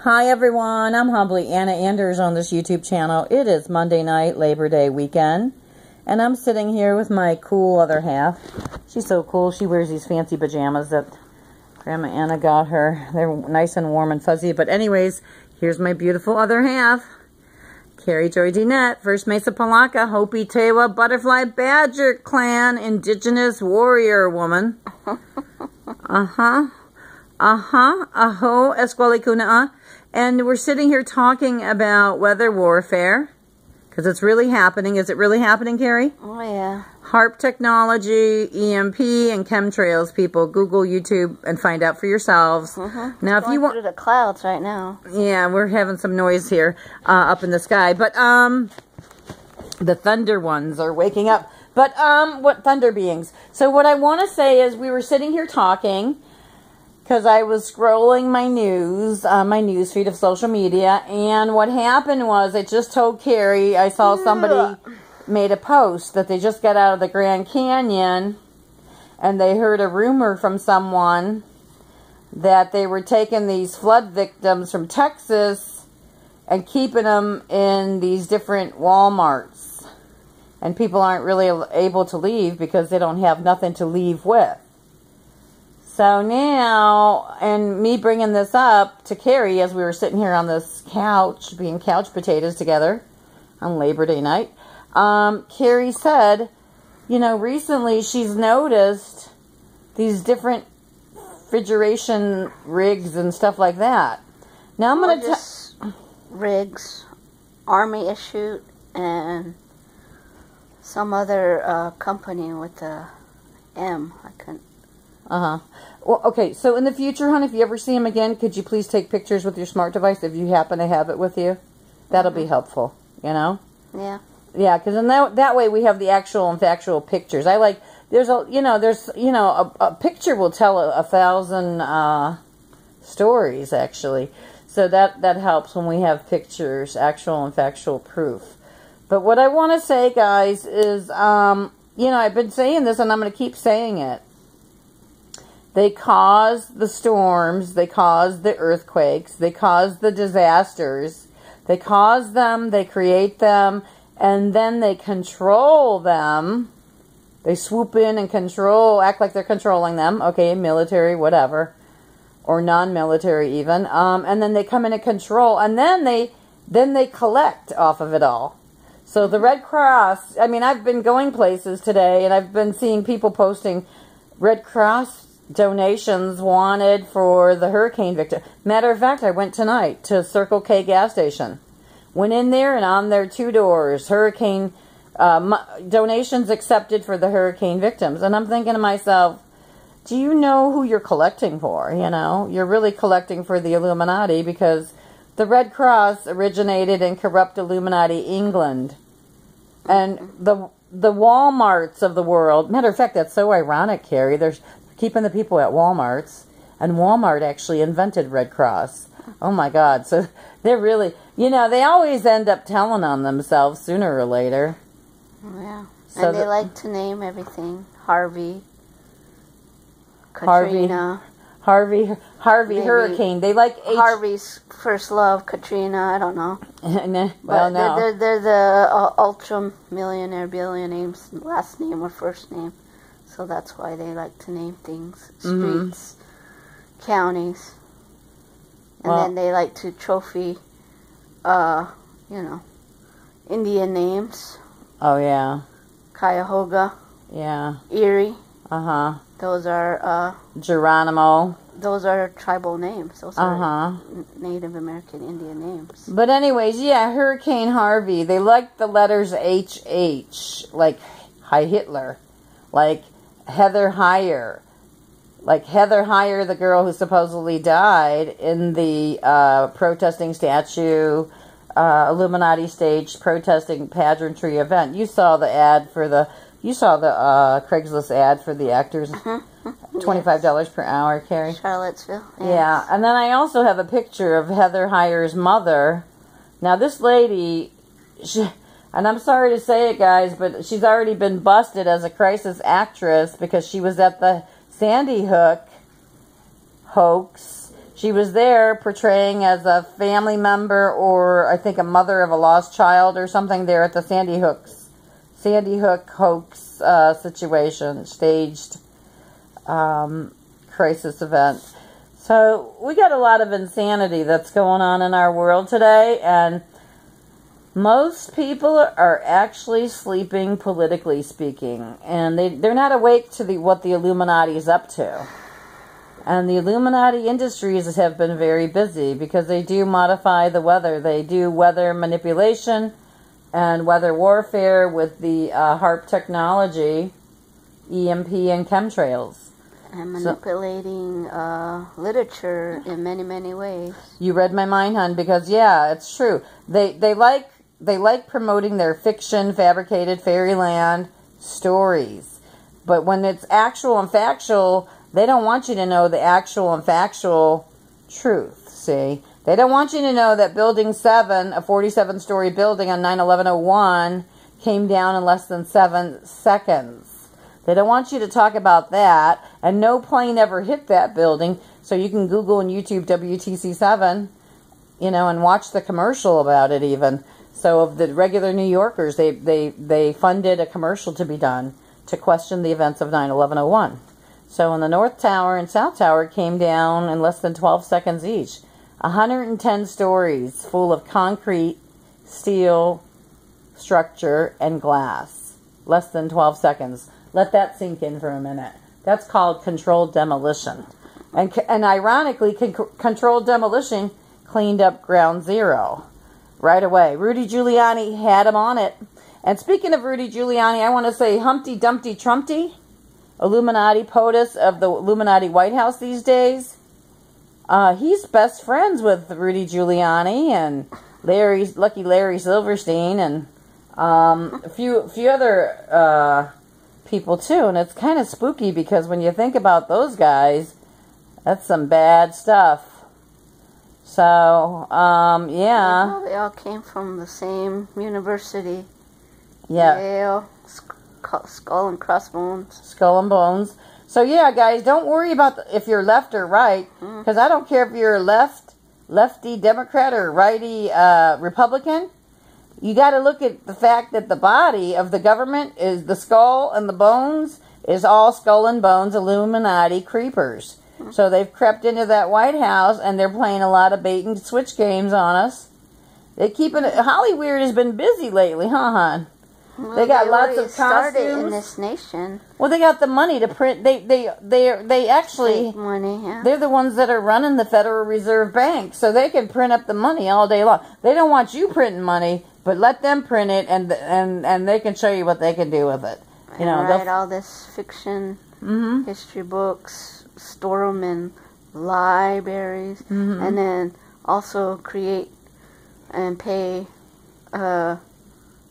Hi everyone, I'm Humbly Anna Anders on this YouTube channel. It is Monday night, Labor Day weekend, and I'm sitting here with my cool other half. She's so cool. She wears these fancy pajamas that Grandma Anna got her. They're nice and warm and fuzzy, but anyways, here's my beautiful other half. Carrie Joy DeNette, First Mesa Palaka, Hopi Tewa, Butterfly Badger Clan, Indigenous Warrior Woman. Aho, Esqualicuna. And we're sitting here talking about weather warfare, because it's really happening. Is it really happening, Carrie? Oh, yeah. HARP technology, EMP, and chemtrails, people. Google, YouTube, and find out for yourselves. Now, if you want through the clouds right now. Yeah, we're having some noise here up in the sky. But the thunder ones are waking up. But what thunder beings? So what I want to say is we were sitting here talking, because I was scrolling my news, my news feed of social media, and what happened was I just told Carrie, I saw somebody made a post that they just got out of the Grand Canyon, and they heard a rumor from someone that they were taking these flood victims from Texas and keeping them in these different Walmarts, and people aren't really able to leave because they don't have nothing to leave with. So now, and me bringing this up to Carrie as we were sitting here on this couch, being couch potatoes together on Labor Day night, Carrie said, you know, recently she's noticed these different refrigeration rigs and stuff like that. Now I'm going to rigs, Army issued, and some other company with a M. I couldn't. Well, okay, so in the future, hon, if you ever see him again, could you please take pictures with your smart device if you happen to have it with you? That'll be helpful, you know? Yeah. Yeah, because in that way we have the actual and factual pictures. I like, a picture will tell a thousand stories, actually. So that helps when we have pictures, actual and factual proof. But what I want to say, guys, is, I've been saying this and I'm going to keep saying it. They cause the storms, they cause the earthquakes, they cause the disasters, they cause them, they create them, and then they control them. They swoop in and control, act like they're controlling them, okay, military, whatever, or non-military even, and then they come in and control, and then they collect off of it all. So the Red Cross, I mean, I've been going places today, and I've been seeing people posting Red Cross donations wanted for the hurricane victim. Matter of fact, I went tonight to Circle K gas station. Went in there, and on their 2 doors, hurricane donations accepted for the hurricane victims. And I'm thinking to myself, do you know who you're collecting for? You know, you're really collecting for the Illuminati, because the Red Cross originated in corrupt Illuminati England. And the Walmarts of the world, matter of fact, that's so ironic, Carrie. There's keeping the people at Walmart's, and Walmart actually invented Red Cross. Oh my God. So they're really, they always end up telling on themselves sooner or later. Yeah. So and they like to name everything. Harvey, Katrina. Harvey Hurricane. They like Harvey's first love, Katrina. I don't know. Well, no. They're the ultra millionaire billionaires, last name or first name. So that's why they like to name things, streets, counties. And then they like to trophy, Indian names. Oh, yeah. Cuyahoga. Yeah. Erie. Those are, Geronimo. Those are tribal names. Those are Native American Indian names. But anyways, yeah, Hurricane Harvey. They like the letters HH, like Heil Hitler, like Heather Heyer. Like Heather Heyer, the girl who supposedly died in the protesting statue, Illuminati stage protesting pageantry event. You saw the ad for the, Craigslist ad for the actors, $25 per hour, Carrie. Charlottesville. Yes. Yeah, and then I also have a picture of Heather Heyer's mother. Now this lady, and I'm sorry to say it, guys, but she's already been busted as a crisis actress because she was at the Sandy Hook hoax. She was there portraying as a family member or I think a mother of a lost child or something there at the Sandy Hook hoax situation, staged crisis event. So we got a lot of insanity that's going on in our world today, and most people are actually sleeping, politically speaking, and they're not awake to what the Illuminati is up to. And the Illuminati industries have been very busy because they do modify the weather. They do weather manipulation and weather warfare with the HARP technology, EMP, and chemtrails. And manipulating literature in many, many ways. You read my mind, hon, because yeah, it's true. They like promoting their fiction, fabricated fairyland stories. But when it's actual and factual, they don't want you to know the actual and factual truth, see? They don't want you to know that Building 7, a 47-story building on 9/11/01, came down in less than 7 seconds. They don't want you to talk about that, and no plane ever hit that building, so you can Google and YouTube WTC7, and watch the commercial about it even. So of the regular New Yorkers, they funded a commercial to be done to question the events of 9/11/01. So in the North Tower and South Tower came down in less than 12 seconds each. 110 stories full of concrete, steel, structure, and glass. Less than 12 seconds. Let that sink in for a minute. That's called controlled demolition. And ironically, controlled demolition cleaned up ground zero right away. Rudy Giuliani had him on it. And speaking of Rudy Giuliani, I want to say Humpty Dumpty Trumpty, Illuminati POTUS of the Illuminati White House these days. He's best friends with Rudy Giuliani and Lucky Larry Silverstein and a few other people too. And it's kind of spooky because when you think about those guys, that's some bad stuff. So, yeah. They all came from the same university. Yeah. Yale, Skull and Crossbones. Skull and Bones. So, yeah, guys, don't worry about if you're left or right, because I don't care if you're lefty Democrat or righty Republican. You got to look at the fact that the body of the government is the skull and the bones is all skull and bones Illuminati creepers. So they've crept into that White House and they're playing a lot of bait and switch games on us. Hollywood has been busy lately, huh, hon? Well, they got lots of costumes in this nation. Well, they got the money to print. They actually money. Yeah. They're the ones that are running the Federal Reserve Bank, so they can print up the money all day long. They don't want you printing money, but let them print it, and they can show you what they can do with it. You know, write all this fiction, history books, store them in libraries, and then also create and pay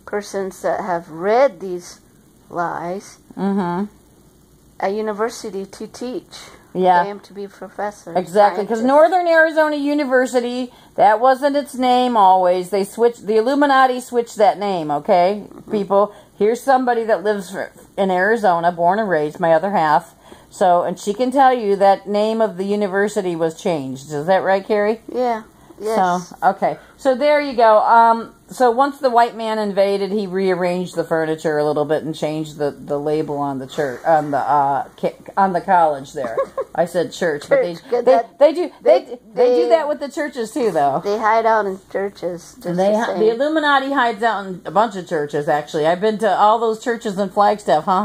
persons that have read these lies at university to teach. Yeah. Pay them to be professors. Exactly, because Northern Arizona University, that wasn't its name always. They switched, the Illuminati switched that name, okay, people? Here's somebody that lives in Arizona, born and raised, my other half. So, and she can tell you that name of the university was changed. Is that right, Carrie? Yeah. Yes. So, okay. So there you go. So once the white man invaded, he rearranged the furniture a little bit and changed the label on the church, on the college there. I said church, but they do that with the churches too, though. They hide out in churches. The Illuminati hides out in a bunch of churches, actually. I've been to all those churches in Flagstaff, huh,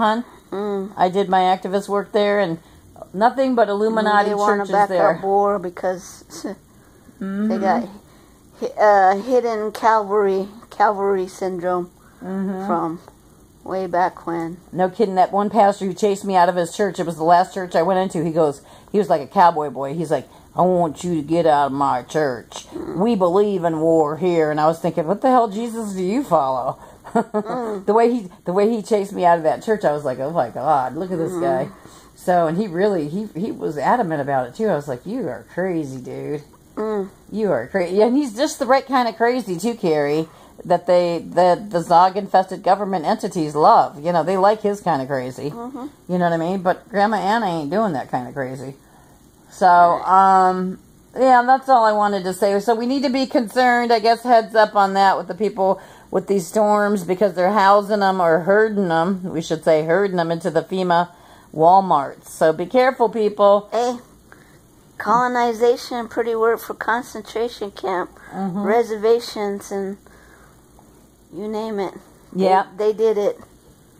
hon? I did my activist work there, and nothing but Illuminati churches there. They want to back up war because they got hidden Calvary syndrome from way back when. No kidding. That one pastor who chased me out of his church, it was the last church I went into, he was like a cowboy boy. He's like, I want you to get out of my church. We believe in war here. And I was thinking, what the hell Jesus do you follow? The way he chased me out of that church, I was like, oh my God, look at this guy. So, and he was adamant about it too. I was like, you are crazy, dude. You are crazy. And he's just the right kind of crazy too, Carrie, that the Zog-infested government entities love. You know, they like his kind of crazy. You know what I mean? But Grandma Anna ain't doing that kind of crazy. So, Yeah, that's all I wanted to say. So we need to be concerned, I guess, heads up on that with the people with these storms, because they're housing them or herding them. We should say herding them into the FEMA Walmarts. So be careful, people. Hey, colonization, pretty word for concentration camp, reservations, and you name it. Yeah. They did it.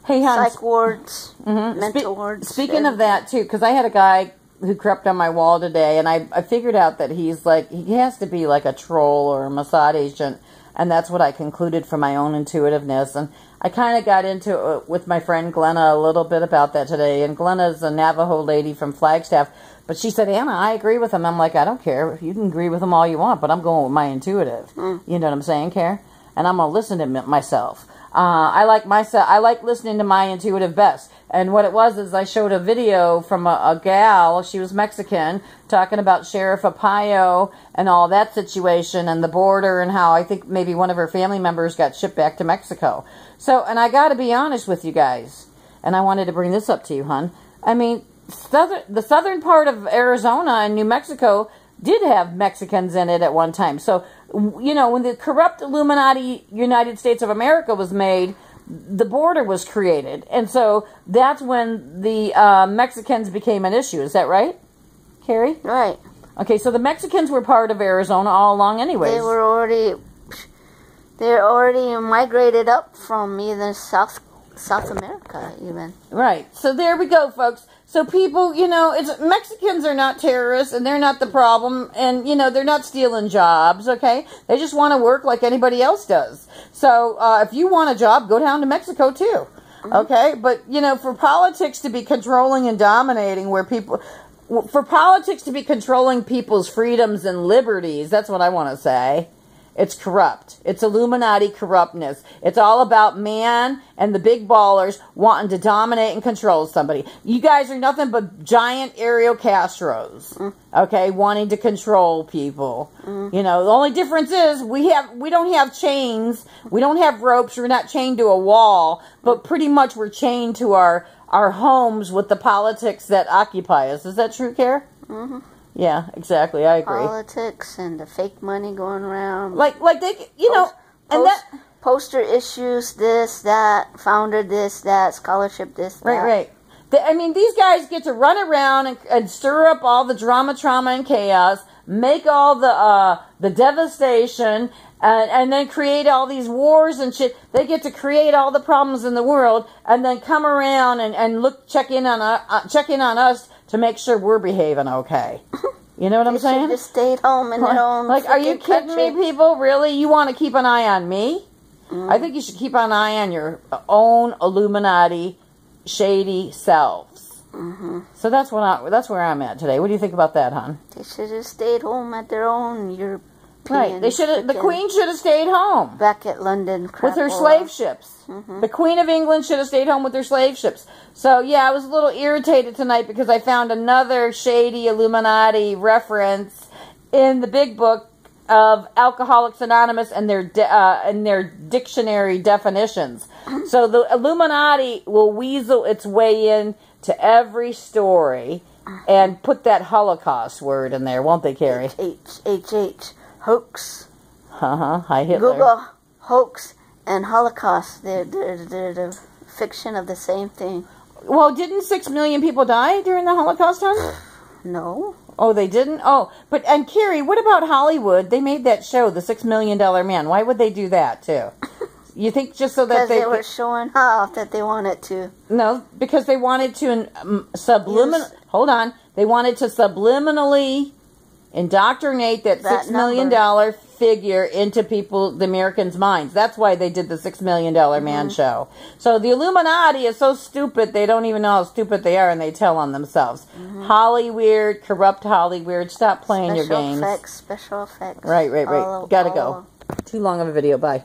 Hey, hon. Psych wards, mental wards. Speaking of that, too, because I had a guy who crept on my wall today, and I figured out that he's like, he has to be like a troll or a Mossad agent, and that's what I concluded from my own intuitiveness. And I kind of got into it with my friend Glenna a little bit about that today, and Glenna's a Navajo lady from Flagstaff, but she said, Anna, I agree with him. I'm like, I don't care. You can agree with him all you want, but I'm going with my intuitive. You know what I'm saying, Care? And I'm going to listen to myself. I like listening to my intuitive best. And what it was is I showed a video from a gal, she was Mexican, talking about Sheriff Arpaio and all that situation and the border and how I think maybe one of her family members got shipped back to Mexico. So, and I got to be honest with you guys, and I wanted to bring this up to you, hon. I mean, the southern part of Arizona and New Mexico did have Mexicans in it at one time. So, you know, when the corrupt Illuminati United States of America was made, the border was created. And so that's when the Mexicans became an issue. Is that right, Carrie? Right. Okay, so the Mexicans were part of Arizona all along anyways. They already migrated up from even South America even. Right. So there we go, folks. So people, you know, Mexicans are not terrorists, and they're not the problem, and, you know, they're not stealing jobs, okay? They just want to work like anybody else does. So if you want a job, go down to Mexico, too, okay? But, you know, for politics to be controlling and dominating for politics to be controlling people's freedoms and liberties, that's what I want to say. It's corrupt. It's Illuminati corruptness. It's all about man and the big ballers wanting to dominate and control somebody. You guys are nothing but giant Ariel Castros, okay, wanting to control people. You know, the only difference is we don't have chains, we don't have ropes, we're not chained to a wall, but pretty much we're chained to our homes with the politics that occupy us. Is that true, Care? Yeah, exactly. I agree. Politics and the fake money going around. Like they, you know, and that poster issues, this, that, founder, this, that, scholarship, this, that. Right. I mean, these guys get to run around and stir up all the drama, trauma, and chaos, make all the devastation, and then create all these wars and shit. They get to create all the problems in the world, and then come around and check in on us to make sure we're behaving okay. You know what I'm saying? They should just stay at home in their own. Like, are you kidding country. me, people? Really? You want to keep an eye on me? I think you should keep an eye on your own Illuminati shady selves. So that's where I'm at today. What do you think about that, hon? They should have stayed home at their own European. Right. The Queen should have stayed home. Back at London. With her slave ships. The Queen of England should have stayed home with her slave ships. So, yeah, I was a little irritated tonight because I found another shady Illuminati reference in the big book of Alcoholics Anonymous and their dictionary definitions. So the Illuminati will weasel its way in to every story and put that Holocaust word in there, won't they, Carrie? Hoax. Hi, Hitler. Google hoax and Holocaust. They're the fiction of the same thing. Well, didn't 6 million people die during the Holocaust, hon? No. Oh, they didn't? Oh, and Carrie, what about Hollywood? They made that show, The $6 Million Man. Why would they do that, too? You think just so that they were showing off that they wanted to. No, because they wanted to hold on. They wanted to subliminally indoctrinate that $6 million figure into the Americans' minds. That's why they did the $6 Million Man show. So the Illuminati is so stupid, they don't even know how stupid they are, and they tell on themselves. Hollyweird, corrupt Hollyweird. Stop playing your games. Special effects. Right. Gotta go. Too long of a video. Bye.